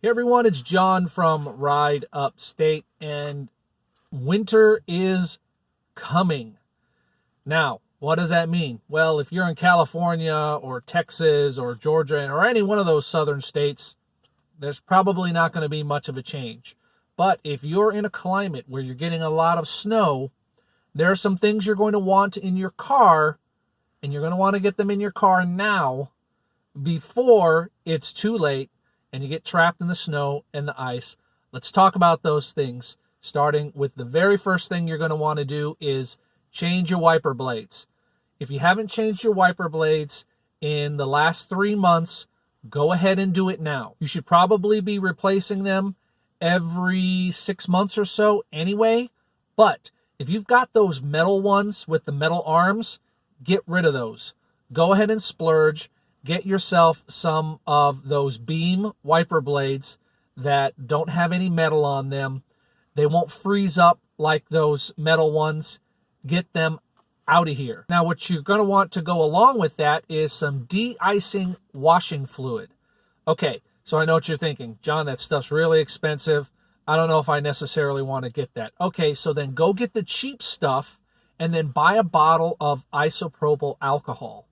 Hey everyone, it's John from Ride Upstate, and winter is coming. Now, what does that mean? Well, if you're in California or Texas or Georgia or any one of those southern states, there's probably not going to be much of a change. But if you're in a climate where you're getting a lot of snow, there are some things you're going to want in your car, and you're going to want to get them in your car now before it's too late and you get trapped in the snow and the ice. Let's talk about those things, starting with the very first thing you're going to want to do is change your wiper blades. If you haven't changed your wiper blades in the last 3 months, go ahead and do it now. You should probably be replacing them every 6 months or so anyway, but if you've got those metal ones with the metal arms, get rid of those. Go ahead and splurge. Get yourself some of those beam wiper blades that don't have any metal on them. They won't freeze up like those metal ones. Get them out of here. Now, what you're going to want to go along with that is some de-icing washing fluid. Okay, so I know what you're thinking. John, that stuff's really expensive. I don't know if I necessarily want to get that. Okay, so then go get the cheap stuff and then buy a bottle of isopropyl alcohol.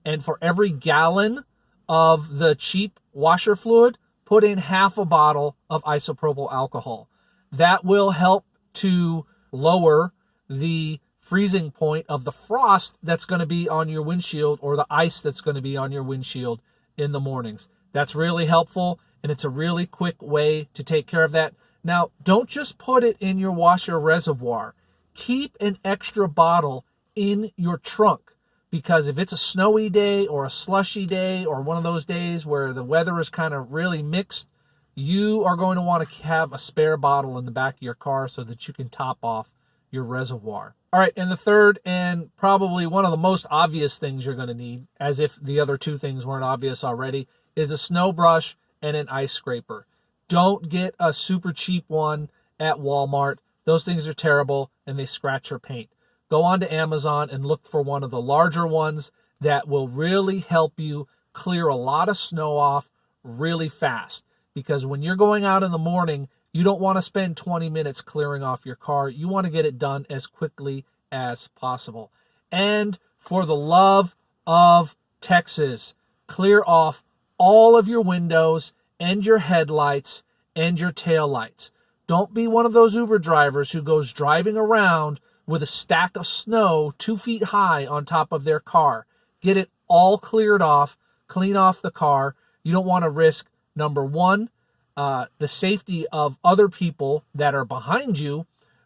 And for every gallon of the cheap washer fluid, put in half a bottle of isopropyl alcohol. That will help to lower the freezing point of the frost that's going to be on your windshield or the ice that's going to be on your windshield in the mornings. That's really helpful, and it's a really quick way to take care of that. Now, don't just put it in your washer reservoir. Keep an extra bottle in your trunk. Because if it's a snowy day or a slushy day or one of those days where the weather is kind of really mixed, you are going to want to have a spare bottle in the back of your car so that you can top off your reservoir. All right, and the third and probably one of the most obvious things you're going to need, as if the other two things weren't obvious already, is a snow brush and an ice scraper. Don't get a super cheap one at Walmart. Those things are terrible and they scratch your paint. Go on to Amazon and look for one of the larger ones that will really help you clear a lot of snow off really fast. Because when you're going out in the morning, you don't want to spend 20 minutes clearing off your car. You want to get it done as quickly as possible. And for the love of Texas, clear off all of your windows and your headlights and your taillights. Don't be one of those Uber drivers who goes driving around with a stack of snow 2 feet high on top of their car. Get it all cleared off, clean off the car. You don't want to risk, number one, the safety of other people that are behind you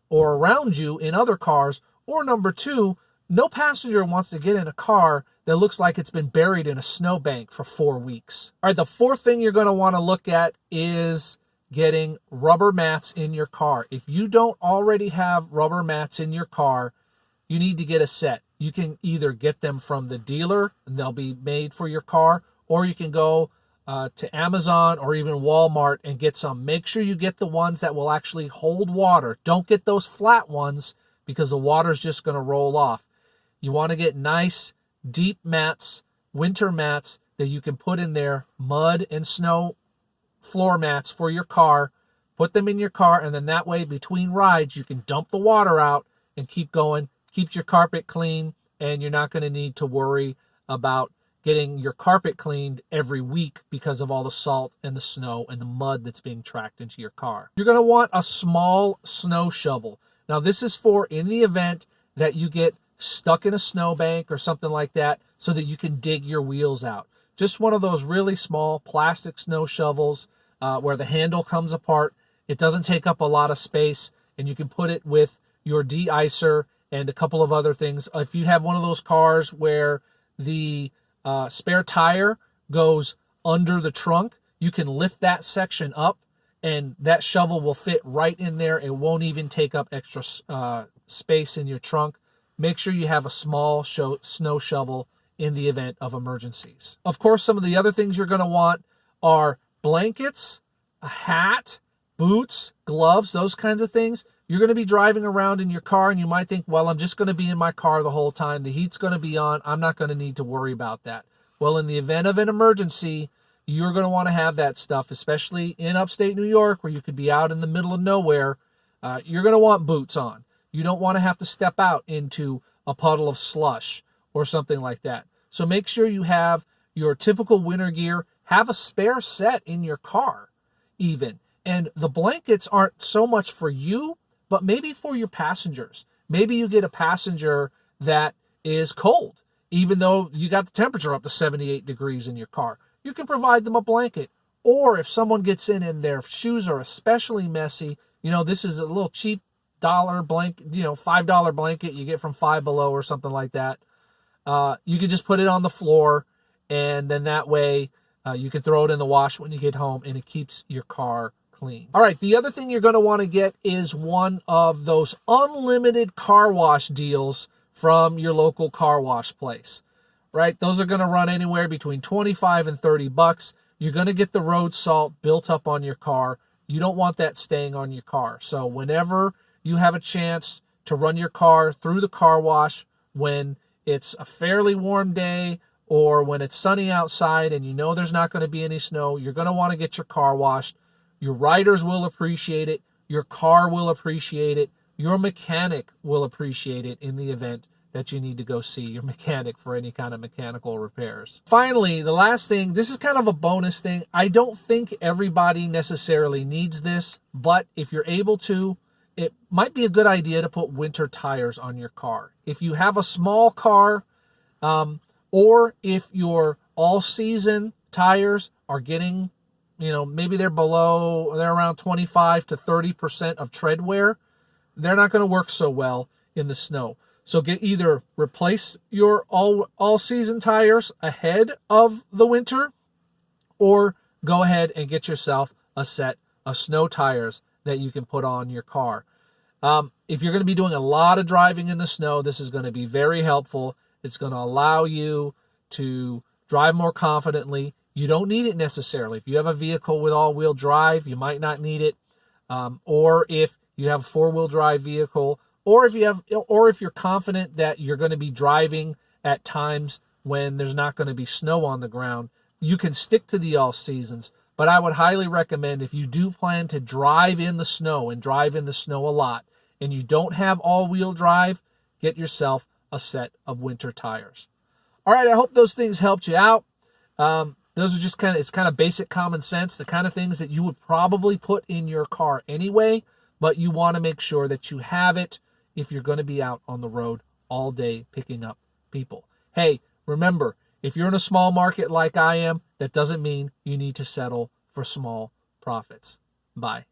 or around you in other cars, or number two, no passenger wants to get in a car that looks like it's been buried in a snowbank for 4 weeks. All right, the fourth thing you're going to want to look at is getting rubber mats in your car. If you don't already have rubber mats in your car, you need to get a set. You can either get them from the dealer, and they'll be made for your car, or you can go to Amazon or even Walmart and get some. Make sure you get the ones that will actually hold water. Don't get those flat ones because the water's just going to roll off. You want to get nice, deep mats, winter mats that you can put in there, mud and snow floor mats for your car. Put them in your car, and then that way between rides you can dump the water out and keep going. Keeps your carpet clean, and you're not going to need to worry about getting your carpet cleaned every week because of all the salt and the snow and the mud that's being tracked into your car. You're going to want a small snow shovel. Now, this is for in the event that you get stuck in a snowbank or something like that so that you can dig your wheels out. Just one of those really small plastic snow shovels where the handle comes apart. It doesn't take up a lot of space, and you can put it with your de-icer and a couple of other things. If you have one of those cars where the spare tire goes under the trunk, you can lift that section up, and that shovel will fit right in there. It won't even take up extra space in your trunk. Make sure you have a small snow shovel in the event of emergencies. Of course, some of the other things you're going to want are blankets, a hat, boots, gloves, those kinds of things. You're going to be driving around in your car, and you might think, well, I'm just going to be in my car the whole time. The heat's going to be on. I'm not going to need to worry about that. Well, in the event of an emergency, you're going to want to have that stuff, especially in upstate New York where you could be out in the middle of nowhere. You're going to want boots on. You don't want to have to step out into a puddle of slush or something like that. So make sure you have your typical winter gear. Have a spare set in your car even. And the blankets aren't so much for you, but maybe for your passengers. Maybe you get a passenger that is cold, even though you got the temperature up to 78 degrees in your car. You can provide them a blanket. Or if someone gets in and their shoes are especially messy, this is a little cheap dollar blanket, $5 blanket you get from Five Below or something like that. You can just put it on the floor, and then that way you can throw it in the wash when you get home, and it keeps your car clean. All right, the other thing you're going to want to get is one of those unlimited car wash deals from your local car wash place, right? Those are going to run anywhere between $25 and $30. You're going to get the road salt built up on your car. You don't want that staying on your car. So whenever you have a chance to run your car through the car wash, when it's a fairly warm day or when it's sunny outside and you know there's not going to be any snow, you're going to want to get your car washed. Your riders will appreciate it. Your car will appreciate it. Your mechanic will appreciate it in the event that you need to go see your mechanic for any kind of mechanical repairs. Finally, the last thing, this is kind of a bonus thing. I don't think everybody necessarily needs this, but if you're able to, it might be a good idea to put winter tires on your car. If you have a small car, or if your all-season tires are getting, maybe they're around 25 to 30% of tread wear, they're not going to work so well in the snow. So either replace your all-season tires ahead of the winter, or go ahead and get yourself a set of snow tires that you can put on your car. If you're going to be doing a lot of driving in the snow, this is going to be very helpful. It's going to allow you to drive more confidently. You don't need it necessarily. If you have a vehicle with all-wheel drive, you might not need it. Or if you have a four-wheel drive vehicle, or if you're confident that you're going to be driving at times when there's not going to be snow on the ground, you can stick to the all seasons. But I would highly recommend, if you do plan to drive in the snow and drive in the snow a lot, and you don't have all-wheel drive, get yourself a set of winter tires. All right, I hope those things helped you out. Those are just it's kind of basic common sense, the kind of things that you would probably put in your car anyway, but you want to make sure that you have it if you're going to be out on the road all day picking up people. Hey, remember, if you're in a small market like I am, that doesn't mean you need to settle for small profits. Bye.